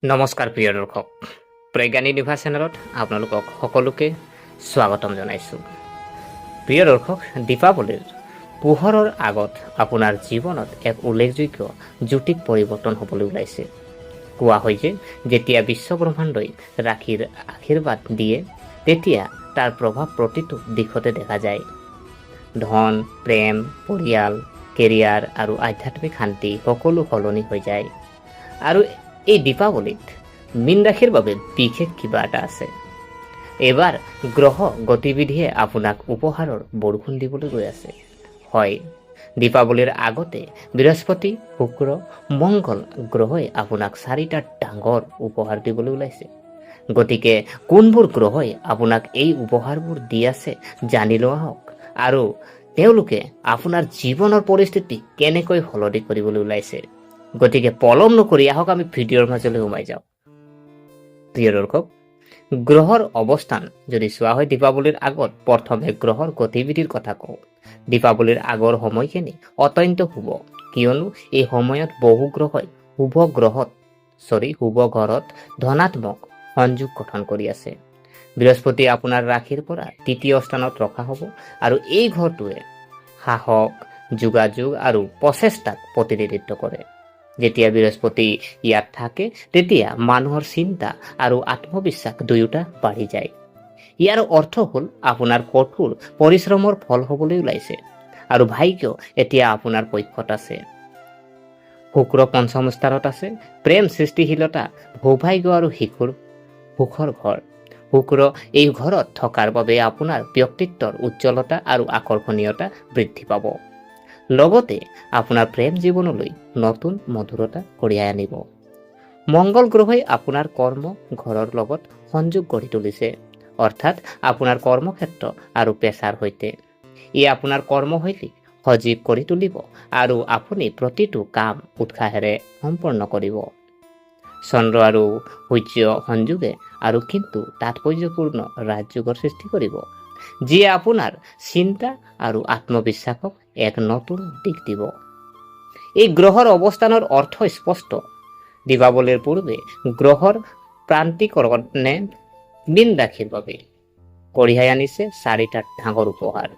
নমস্কাৰ প্ৰিয় দৰ্শক, প্ৰজ্ঞান ইউনিভাৰ্ছ চেনেলত আপোনালোকক সকলোকে স্বাগতম জনাইছোঁ। প্ৰিয় দৰ্শক, দীপাৱলীৰ পোহৰৰ আগত আপোনাৰ জীৱনত এক উল্লেখযোগ্য জ্যোতিক পৰিৱৰ্তন হ'বলৈ ওলাইছে। কোৱা হয় যে যেতিয়া বিশ্বব্ৰহ্মাণ্ডই ৰাশিৰ আশীৰ্বাদ দিয়ে তেতিয়া তাৰ প্ৰভাৱ প্ৰতিটো দিশতে দেখা যায়। ধন, প্ৰেম, পৰিয়াল, কেৰিয়াৰ আৰু আধ্যাত্মিক শান্তি সকলো সলনি হৈ যায়। আৰু এই দীপাৱলীত মীন ৰাশিৰ বাবে বিশেষ কিবা এটা আছে। এইবাৰ গ্ৰহ গতিবিধিয়ে আপোনাক উপহাৰৰ বৰষুণ দিবলৈ গৈ আছে। হয়, দীপাৱলীৰ আগতে বৃহস্পতি, শুক্ৰ, মংগল গ্ৰহই আপোনাক 4টা ডাঙৰ উপহাৰ দিবলৈ ওলাইছে। গতিকে কোনবোৰ গ্ৰহই আপোনাক এই উপহাৰবোৰ দি আছে জানি লোৱা হওক, আৰু তেওঁলোকে আপোনাৰ জীৱনৰ পৰিস্থিতি কেনেকৈ সলনি কৰিবলৈ ওলাইছে। গতিকে পলম নকৰি আহক আমি ভিডিঅ'ৰ মাজলৈ সোমাই যাওঁ। প্ৰিয় দৰ্শক, গ্ৰহৰ অৱস্থান যদি চোৱা হয় দীপাৱলীৰ আগত, প্ৰথমে গ্ৰহৰ গতিবিধিৰ কথা কওঁ। দীপাৱলীৰ আগৰ সময়খিনি অত্যন্ত শুভ, কিয়নো এই সময়ত বহু গ্ৰহই শুভ ঘৰত ধনাত্মক সংযোগ গঠন কৰি আছে। বৃহস্পতি আপোনাৰ ৰাশিৰ পৰা 3য় স্থানত ৰখা হ'ব, আৰু এই ঘৰটোৱে সাহস, যোগাযোগ আৰু প্ৰচেষ্টাক প্ৰতিনিধিত্ব কৰে। যেতিয়া বৃহস্পতি ইয়াত থাকে তেতিয়া মানুহৰ চিন্তা আৰু আত্মবিশ্বাস দুয়োটা বাঢ়ি যায়। ইয়াৰ অৰ্থ হ'ল আপোনাৰ কঠোৰ পৰিশ্ৰমৰ ফল হ'বলৈ ওলাইছে, আৰু ভাগ্য এতিয়া আপোনাৰ পক্ষত আছে। শুক্ৰ 5ম স্থানত আছে। প্ৰেম, সৃষ্টিশীলতা, সৌভাগ্য আৰু সুখৰ ঘৰ। শুক্ৰ এই ঘৰত থকাৰ বাবে আপোনাৰ ব্যক্তিত্বৰ উজ্জ্বলতা আৰু আকৰ্ষণীয়তা বৃদ্ধি পাব। লগতে আপোনাৰ প্ৰেম জীৱনলৈ নতুন মধুৰতা কঢ়িয়াই আনিব। মংগল গ্ৰহই আপোনাৰ কৰ্ম ঘৰৰ লগত সংযোগ গঢ়ি তুলিছে, অৰ্থাৎ আপোনাৰ কৰ্মক্ষেত্ৰ আৰু পেছাৰ সৈতে। ই আপোনাৰ কৰ্মশৈলীক সজীৱ কৰি তুলিব আৰু আপুনি প্ৰতিটো কাম উৎসাহেৰে সম্পন্ন কৰিব। চন্দ্ৰ আৰু সূৰ্য সংযোগে আৰু কিন্তু তাৎপৰ্যপূৰ্ণ ৰাজযোগৰ সৃষ্টি কৰিব, যিয়ে আপোনাৰ চিন্তা আৰু আত্মবিশ্বাসক এক নতুন দিশ দিব। এই গ্ৰহৰ অৱস্থানৰ অৰ্থ স্পষ্ট। দীপাৱলীৰ পূৰ্বে গ্ৰহৰ প্ৰান্তিকৰণে মীন ৰাশিৰ বাবে কঢ়িয়াই আনিছে 4টা ডাঙৰ উপহাৰ।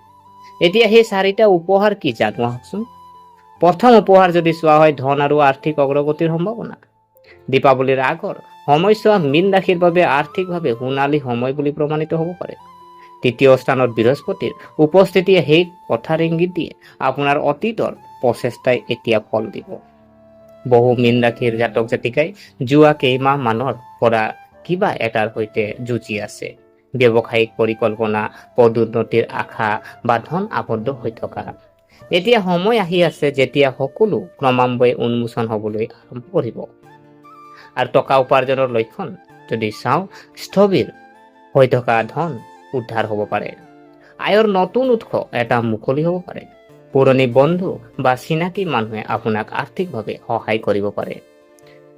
এতিয়া সেই 4টা উপহাৰ কি জানো আহকচোন। প্ৰথম উপহাৰ যদি চোৱা হয় ধন আৰু আৰ্থিক অগ্ৰগতিৰ সম্ভাৱনা। দীপাৱলীৰ আগৰ সময়ছোৱা মীন ৰাশিৰ বাবে আৰ্থিকভাৱে সোণালী সময় বুলি প্ৰমাণিত হ'ব পাৰে। 3য় স্থানত বৃহস্পতিৰ উপস্থিতিয়ে সেই কথাৰ ইংগিত দিয়ে আপোনাৰ অতীতৰ প্ৰচেষ্টাই এতিয়া ফল দিব। বহু মীন ৰাশিৰ জাতক জাতিকাই যোৱা কেইমাহ মানৰ পৰা কিবা এটাৰ সৈতে যুঁজি আছে। ব্যৱসায়িক পৰিকল্পনা, পদোন্নতিৰ আশা বা ধন আবদ্ধ হৈ থকা। এতিয়া সময় আহি আছে যেতিয়া সকলো ক্ৰমান্বয়ে উন্মোচন হ'বলৈ আৰম্ভ কৰিব। আৰু টকা উপাৰ্জনৰ লক্ষণ যদি চাওঁ, স্থবিৰ হৈ থকা ধন উদ্ধাৰ হ'ব পাৰে। আয়ৰ নতুন উৎস এটা মুকলি হ'ব পাৰে। পুৰণি বন্ধু বা চিনাকি মানুহে আপোনাক আৰ্থিকভাৱে সহায় কৰিব পাৰে।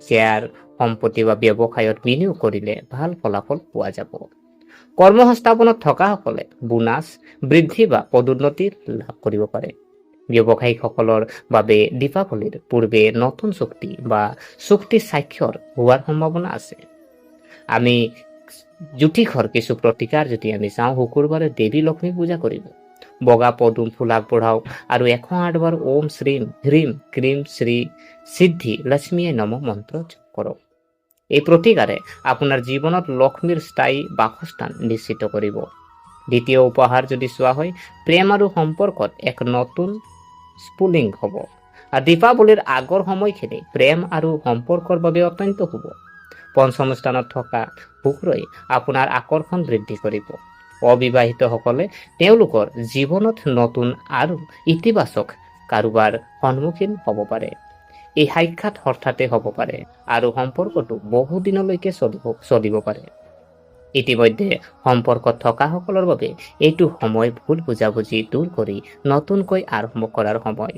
শ্বেয়াৰ, সম্পত্তি বা ব্যৱসায়ত বিনিয়োগ কৰিলে ভাল ফলাফল পোৱা যাব। কৰ্মসংস্থাপনত থকাসকলে বোনাছ, বৃদ্ধি বা পদোন্নতি লাভ কৰিব পাৰে। ব্যৱসায়িকসকলৰ বাবে দীপাৱলীৰ পূৰ্বে নতুন চুক্তি বা চুক্তি স্বাক্ষৰ হোৱাৰ সম্ভাৱনা আছে। আমি জ্যোতিষৰ কিছু প্ৰতিকাৰ যদি আমি চাওঁ, শুকুৰবাৰে দেৱী লক্ষ্মীক পূজা কৰিব। বগা পদুম ফুল আগবঢ়াওক আৰু 108 বাৰ ওম শ্ৰীম হ্ৰীম ক্ৰীম শ্ৰী সিদ্ধি লক্ষ্মীয়ে নম মন্ত্ৰ জপ কৰক। এই প্ৰতিকাৰে আপোনাৰ জীৱনত লক্ষ্মীৰ স্থায়ী বাসস্থান নিশ্চিত কৰিব। দ্বিতীয় উপহাৰ যদি চোৱা হয়, প্ৰেম আৰু সম্পৰ্কত এক নতুন স্ফুলিংগ হ'ব। আৰু দীপাৱলীৰ আগৰ সময়খিনি প্ৰেম আৰু সম্পৰ্কৰ বাবে অত্যন্ত শুভ। 5ম স্থানত থকা শুক্ৰই আপোনাৰ আকৰ্ষণ বৃদ্ধি কৰিব। অবিবাহিতসকলে তেওঁলোকৰ জীৱনত নতুন আৰু ইতিবাচক কাৰোবাৰ সন্মুখীন হ'ব পাৰে। এই সাক্ষাৎ হঠাতে হ'ব পাৰে আৰু সম্পৰ্কটো বহু দিনলৈকে চলিব পাৰে। ইতিমধ্যে সম্পৰ্কত থকাসকলৰ বাবে এইটো সময় ভুল বুজাবুজি দূৰ কৰি নতুনকৈ আৰম্ভ কৰাৰ সময়।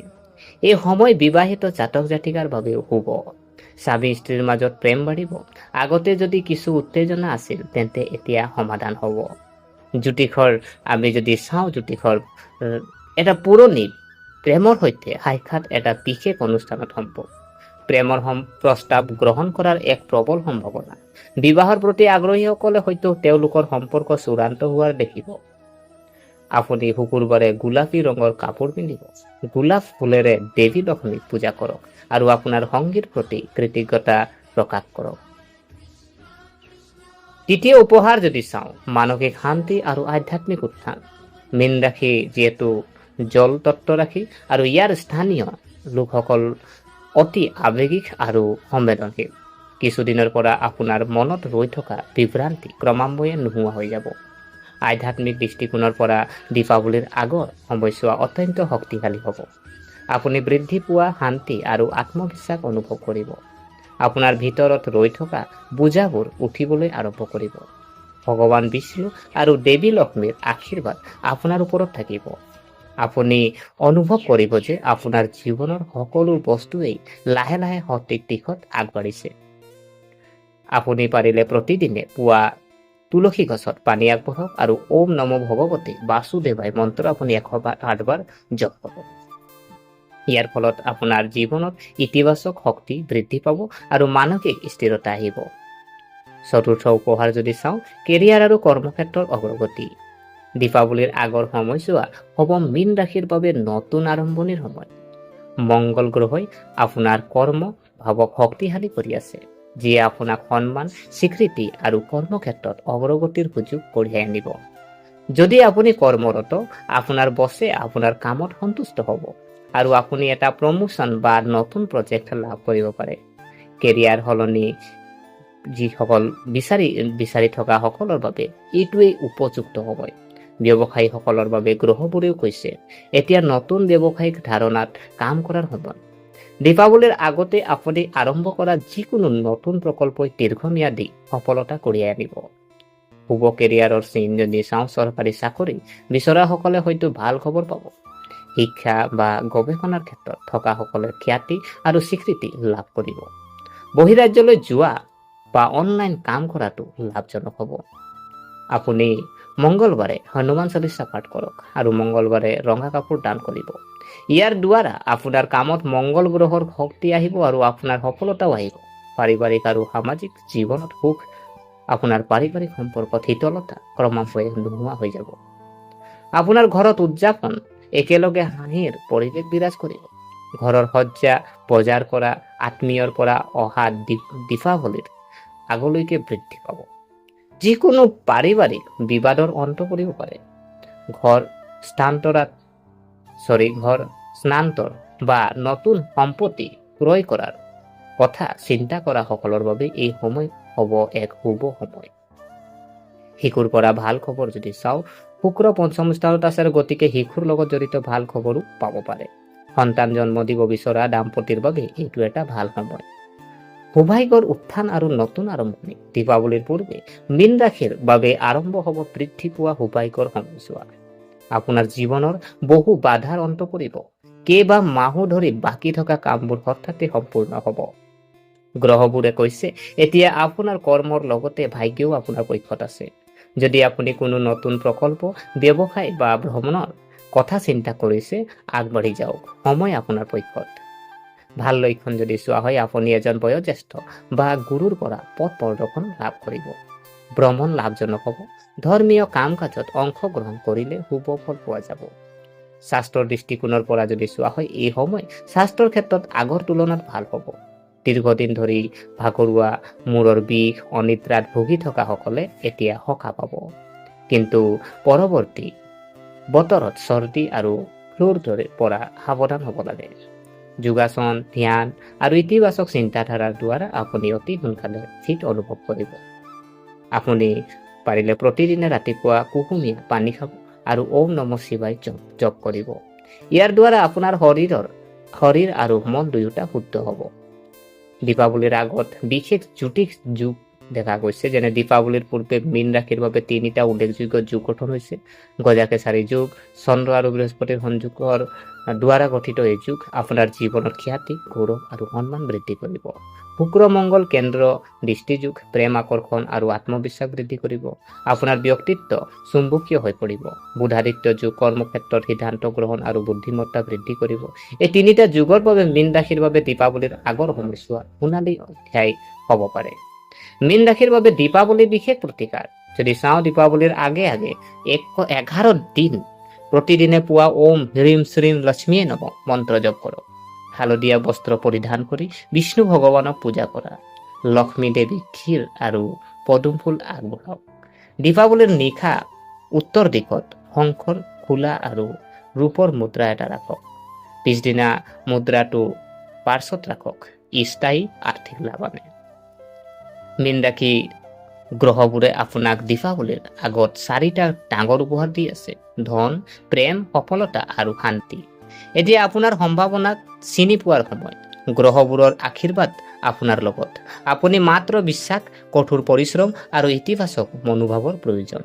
এই সময় বিবাহিত জাতক জাতিকাৰ বাবেও শুভ। স্বামী স্ত্ৰীৰ মাজত প্ৰেম বাঢ়িব। আগতে যদি কিছু উত্তেজনা আছিল তেন্তে এতিয়া সমাধান হ'ব। জ্যোতিষৰ আমি যদি চাওঁ, জ্যোতিষৰ এটা পুৰণি প্ৰেমৰ সৈতে সাক্ষাৎ এটা বিশেষ অনুষ্ঠানত সম্ভৱ। প্ৰেমৰ প্ৰস্তাৱ গ্ৰহণ কৰাৰ এক প্ৰবল সম্ভাৱনা। বিবাহৰ প্ৰতি আগ্ৰহীসকলে হয়তো তেওঁলোকৰ সম্পৰ্ক চূড়ান্ত হোৱাৰ দেখিব। আপুনি শুকুৰবাৰে গোলাপী ৰঙৰ কাপোৰ পিন্ধিব, গোলাপ ফুলেৰে দেৱী লক্ষ্মীক পূজা কৰক আৰু আপোনাৰ সংগীৰ প্ৰতি কৃতজ্ঞতা প্ৰকাশ কৰক। তৃতীয় উপহাৰ যদি চাওঁ, মানসিক শান্তি আৰু আধ্যাত্মিক উত্থান। মীন ৰাশি যিহেতু জল তত্ত্ব ৰাশি আৰু ইয়াৰ স্থানীয় লোকসকল অতি আৱেগিক আৰু সংবেদনশীল। কিছুদিনৰ পৰা আপোনাৰ মনত ৰৈ থকা বিভ্ৰান্তি ক্ৰমান্বয়ে নোহোৱা হৈ যাব। আধ্যাত্মিক দৃষ্টিকোণৰ পৰা দীপাৱলীৰ আগৰ সময়ছোৱা অত্যন্ত শক্তিশালী হ'ব। আপুনি বৃদ্ধি পোৱা শান্তি আৰু আত্মবিশ্বাস অনুভৱ কৰিব। আপোনাৰ ভিতৰত ৰৈ থকা বোজাবোৰ উঠিবলৈ আৰম্ভ কৰিব। ভগৱান বিষ্ণু আৰু দেৱী লক্ষ্মীৰ আশীৰ্বাদ আপোনাৰ ওপৰত থাকিব। আপুনি অনুভৱ কৰিব যে আপোনাৰ জীৱনৰ সকলো বস্তুৱেই লাহে লাহে সঠিক দিশত আগবাঢ়িছে। আপুনি পাৰিলে প্ৰতিদিনে পুৱা তুলসী গছত পানী আগবঢ়াওক আৰু ওম নম ভগৱতী বাসুদেৱাই মন্ত্ৰ আপুনি 108 বাৰ জপ কৰক। ইয়াৰ ফলত আপোনাৰ জীৱনত ইতিবাচক শক্তি বৃদ্ধি পাব আৰু মানসিক স্থিৰতা আহিব। চতুৰ্থ উপহাৰ যদি চাওঁ, কেৰিয়াৰ আৰু কৰ্মক্ষেত্ৰৰ অগ্ৰগতি। দীপাৱলীৰ আগৰ সময়ছোৱা হ'ব মীন ৰাশিৰ বাবে নতুন আৰম্ভণিৰ সময়। মংগল গ্ৰহই আপোনাৰ কৰ্ম ভাৱক শক্তিশালী কৰি আছে, যিয়ে আপোনাক সন্মান, স্বীকৃতি আৰু কৰ্মক্ষেত্ৰত অগ্ৰগতিৰ সুযোগ কঢ়িয়াই আনিব। যদি আপুনি কৰ্মৰত, আপোনাৰ বছে আপোনাৰ কামত সন্তুষ্ট হ'ব আৰু আপুনি এটা প্ৰমোচন বা নতুন প্ৰজেক্ট লাভ কৰিব পাৰে। কেৰিয়াৰ সলনি যিসকল বিচাৰি থকা সকলৰ বাবে এইটোৱেই উপযুক্ত সময়। ব্যৱসায়ীসকলৰ বাবে গ্ৰহবোৰেও কৈছে এতিয়া নতুন ব্যৱসায়িক ধাৰণাত কাম কৰাৰ সময়। দীপাৱলীৰ আগতে আপুনি আৰম্ভ কৰা যিকোনো নতুন প্ৰকল্পই দীৰ্ঘম্যাদী সফলতা কঢ়িয়াই আনিব। শুভ কেৰিয়াৰৰ চিন যদি চাওঁ, চৰকাৰী চাকৰি বিচৰাসকলে হয়তো ভাল খবৰ পাব। শিক্ষা বা গৱেষণাৰ ক্ষেত্ৰত থকাসকলে খ্যাতি আৰু স্বীকৃতি লাভ কৰিব। বহিৰাজ্যলৈ যোৱা বা অনলাইন কাম কৰাটো লাভজনক হ'ব। আপুনি মংগলবাৰে হনুমান চালিচা পাঠ কৰক আৰু মংগলবাৰে ৰঙা কাপোৰ দান কৰিব। ইয়াৰ দ্বাৰা আপোনাৰ কামত মংগল গ্ৰহৰ শক্তি আহিব আৰু আপোনাৰ সফলতাও আহিব। পাৰিবাৰিক আৰু সামাজিক জীৱনত সুখ, আপোনাৰ পাৰিবাৰিক সম্পৰ্কত শীতলতা ক্ৰমান্বয়ে নোহোৱা হৈ যাব। আপোনাৰ ঘৰত উদযাপন একেলগে হাঁহিৰ পৰিৱেশ বিৰাজ কৰিব। ঘৰৰ সজ্জা বজাৰ কৰা আত্মীয়ৰ পৰা অহা দীপাৱলীৰ আগলৈকে বৃদ্ধি পাব। যিকোনো পাৰিবাৰিক বিবাদৰ অন্ত পৰিব পাৰে। ঘৰ স্থানান্তৰ বা নতুন সম্পত্তি ক্ৰয় কৰাৰ কথা চিন্তা কৰা সকলৰ বাবে এই সময় হ'ব এক শুভ সময়। শিশুৰ পৰা ভাল খবৰ যদি চাওঁ, শুক্ৰ পঞ্চম স্থানত আছে, গতিকে শিশুৰ লগত জড়িত ভাল খবৰো পাব পাৰে। সন্তান জন্ম দিব বিচৰা দাম্পতিৰ বাবে এইটো এটা ভাল সময়। সৌভাগ্যৰ উত্থান আৰু নতুন আৰম্ভণি। দীপাৱলীৰ পূৰ্বে মীন ৰাশিৰ বাবে আৰম্ভ হ'ব বৃদ্ধি পোৱা সৌভাগ্যৰ সময়ছোৱা। আপোনাৰ জীৱনৰ বহু বাধাৰ অন্ত পৰিব। কেইবা মাহো ধৰি বাকী থকা কামবোৰ হঠাতে সম্পূৰ্ণ হ'ব। গ্ৰহবোৰে কৈছে এতিয়া আপোনাৰ কৰ্মৰ লগতে ভাগ্যও আপোনাৰ পক্ষত আছে। যদি আপুনি কোনো নতুন প্ৰকল্প, ব্যৱসায় বা ভ্ৰমণৰ কথা চিন্তা কৰিছে, আগবাঢ়ি যাওক, সময় আপোনাৰ পক্ষত। ভাল লক্ষণ যদি চোৱা হয়, আপুনি এজন বয়োজ্যেষ্ঠ বা গুৰুৰ পৰা পথ প্ৰদৰ্শন লাভ কৰিব। ভ্ৰমণ লাভজনক হ'ব। ধৰ্মীয় কাম কাজত অংশগ্ৰহণ কৰিলে শুভ ফল পোৱা যাব। স্বাস্থ্যৰ দৃষ্টিকোণৰ পৰা যদি চোৱা হয়, এই সময় স্বাস্থ্যৰ ক্ষেত্ৰত আগৰ তুলনাত ভাল হ'ব। দীৰ্ঘদিন ধৰি ভাগৰুৱা, মূৰৰ বিষ, অনিদ্ৰাত ভুগি থকা সকলে এতিয়া সকাহ পাব। কিন্তু পৰৱৰ্তী বতৰত চৰ্দি আৰু ফ্লুৰ পৰা সাৱধান হ'ব লাগে। যোগাসন, ধ্যান আৰু ইতিবাচক চিন্তাধাৰাৰ দ্বাৰা আপুনি অতি সোনকালে ফিট অনুভৱ কৰিব। আপুনি পাৰিলে প্ৰতিদিনে ৰাতিপুৱা কুহুমীয়া পানী খাব আৰু ওম নম শিৱায় জপ কৰিব। ইয়াৰ দ্বাৰা আপোনাৰ শৰীৰ আৰু মন দুয়োটা শুদ্ধ হ'ব। দীপাৱলীৰ আগত বিশেষ দেখা গৈছে। যেনে দীপাৱলীৰ পূৰ্বে মীন ৰাশিৰ বাবে তিনিটা উল্লেখযোগ্য যুগ গঠন হৈছে। গজাকেচাৰী যুগ, চন্দ্ৰ আৰু বৃহস্পতিৰ সংযোগৰ দ্বাৰা গঠিত এই যুগ আপোনাৰ জীৱনৰ খ্যাতি, গৌৰৱ আৰু সন্মান বৃদ্ধি কৰিব। শুক্ৰ মংগল কেন্দ্ৰ দৃষ্টিযোগ প্ৰেম, আকৰ্ষণ আৰু আত্মবিশ্বাস বৃদ্ধি কৰিব। আপোনাৰ ব্যক্তিত্ব চুম্বকীয় হৈ পৰিব। বুধাদিত্য যুগ কৰ্মক্ষেত্ৰত সিদ্ধান্ত গ্ৰহণ আৰু বুদ্ধিমত্তা বৃদ্ধি কৰিব। এই তিনিটা যুগৰ বাবে মীন ৰাশিৰ বাবে দীপাৱলীৰ আগৰ সময়ছোৱা সোণালী অধ্যায় হ'ব পাৰে। মীন ৰাশিৰ বাবে দীপাৱলী বিশেষ প্ৰতিকাৰ। যদি চাওঁ, দীপাৱলীৰ আগে আগে 111 দিন প্ৰতিদিনে পুৱা ওম হ্ৰীম শ্ৰীম লক্ষ্মীয়ে নম মন্ত্ৰ জপ কৰক। হালধীয়া বস্ত্ৰ পৰিধান কৰি বিষ্ণু ভগৱানক পূজা কৰা। লক্ষ্মী দেৱীক ক্ষীৰ আৰু পদুম ফুল আগবঢ়াওক। দীপাৱলীৰ নিশা উত্তৰ দিশত শংখৰ খোলা আৰু ৰূপৰ মুদ্ৰা এটা ৰাখক। পিছদিনা মুদ্ৰাটো পাৰ্চত ৰাখক। স্থায়ী আৰ্থিক লাভ আনে। মীন ৰাশি গ্ৰহবোৰে আপোনাক দীপাৱলীৰ আগত 4টা ডাঙৰ উপহাৰ দি আছে: ধন, প্ৰেম, সফলতা আৰু শান্তি। এতিয়া আপোনাৰ সম্ভাৱনাক চিনি পোৱাৰ সময়। গ্ৰহবোৰৰ আশীৰ্বাদ আপোনাৰ লগত। আপুনি মাত্ৰ বিশ্বাস, কঠোৰ পৰিশ্ৰম আৰু ইতিবাচক মনোভাৱৰ প্ৰয়োজন।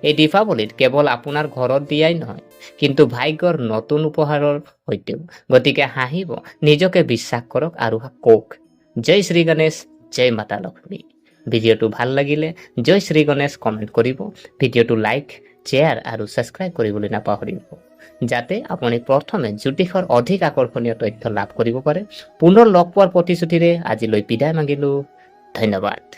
এই দীপাৱলীত কেৱল আপোনাৰ ঘৰত দিয়াই নহয়, কিন্তু ভাগ্যৰ নতুন উপহাৰৰ সৈতেও। গতিকে হাঁহিব, নিজকে বিশ্বাস কৰক আৰু কওক, জয় শ্ৰী গণেশ, জয় মাতা লক্ষ্মী। ভিডিঅ'টো ভাল লাগিলে জয় শ্ৰী গণেশ কমেণ্ট কৰিব। ভিডিঅ'টো লাইক, শ্বেয়াৰ আৰু ছাবস্ক্ৰাইব কৰিবলৈ নাপাহৰিব, যাতে আপুনি প্ৰথমে জ্যোতিষৰ অধিক আকৰ্ষণীয় তথ্য লাভ কৰিব পাৰে। পুনৰ লগ পোৱাৰ প্ৰতিশ্ৰুতিৰে আজিলৈ বিদায় মাগিলোঁ। ধন্যবাদ।